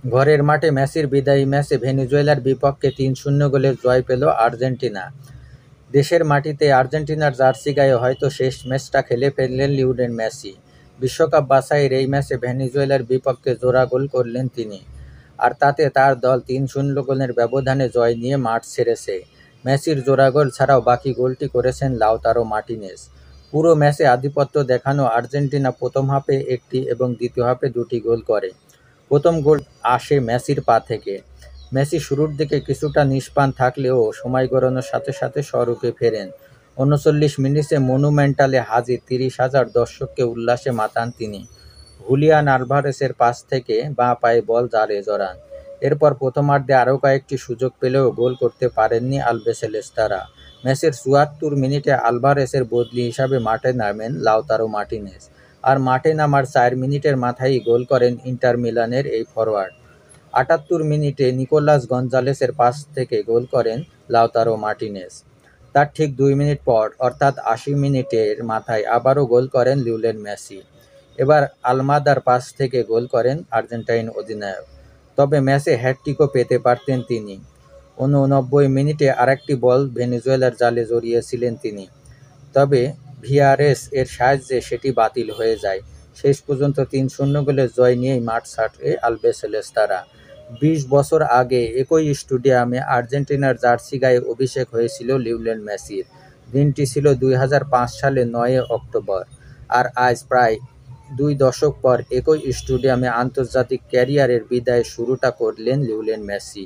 ঘরের মাঠে মেসির বিদায়ী ম্যাচে ভেনেজুয়েলার বিপক্ষে ৩-০ গোলের জয় পেল আর্জেন্টিনা। দেশের মাটিতে আর্জেন্টিনার জার্সি গায়ে হয়তো শেষ ম্যাচটা খেলে ফেললেন লিওনেল মেসি। বিশ্বকাপ বাছাইয়ের এই ম্যাচে ভেনেজুয়েলার বিপক্ষে জোড়া গোল করলেন তিনি। আর তাতে তার দল ৩-০ গোলের ব্যবধানে জয় নিয়ে মাঠ ছেড়েছে। মেসির জোড়া গোল ছাড়াও বাকি গোলটি করেছেন লাউতারো মার্টিনেজ। পুরো ম্যাচে আধিপত্য দেখানো আর্জেন্টিনা প্রথম হাফে একটি এবং দ্বিতীয় হাফে দুটি গোল করে। প্রথম গোল আসে মেসির পা থেকে। মেসি শুরুর দিকে কিছুটা নিষ্প্রাণ থাকলেও সময় গড়ানোর সাথে সাথে স্বরূপে ফেরেন। ৩৯ মিনিটে মনুমেন্টালে হাজির ৩০,০০০ দর্শককে উল্লাসে মাতান তিনি। হুলিয়ান আলভারেসের পাস থেকে বাঁ পায়ে বল জালে জড়ান। এরপর প্রথমার্ধে আরও কয়েকটি সুযোগ পেলেও গোল করতে পারেননি আলবিসেলেস্তারা। ম্যাচের ৭৪ মিনিটে আলভারেসের বদলি হিসাবে মাঠে নামেন লাউতারো মার্টিনেজ। আর মাঠে নামার ৪ মিনিটের মাথায়ই গোল করেন ইন্টার মিলানের এই ফরোয়ার্ড। ৭৮ মিনিটে নিকোলাস গঞ্জালেসের পাস থেকে গোল করেন লাউতারো মার্টিনেজ। তার ঠিক ২ মিনিট পর অর্থাৎ ৮০ মিনিটের মাথায় আবারও গোল করেন লিওনেল মেসি। এবার আলমাদার পাস থেকে গোল করেন আর্জেন্টাইন অধিনায়ক। তবে ম্যাচে হ্যাটট্রিকও পেতে পারতেন তিনি। ৮৯ মিনিটে আরেকটি বল ভেনেজুয়েলার জালে জড়িয়েছিলেন তিনি। তবে ভিআরএস এর সাহায্যে সেটি বাতিল হয়ে যায়। শেষ পর্যন্ত ৩-০ গোলের জয় নিয়েই মাঠ ছাড়ে আলবিসেলেস্তারা। ২০ বছর আগে একই স্টেডিয়ামে আর্জেন্টিনার জার্সি গায়ে অভিষেক হয়েছিল লিওনেল মেসির। দিনটি ছিল ২০০৫ সালের ৯ অক্টোবর। আর আজ প্রায় ২ দশক পর একই স্টেডিয়ামে আন্তর্জাতিক ক্যারিয়ারের বিদায়ের শুরুটা করলেন লিওনেল মেসি।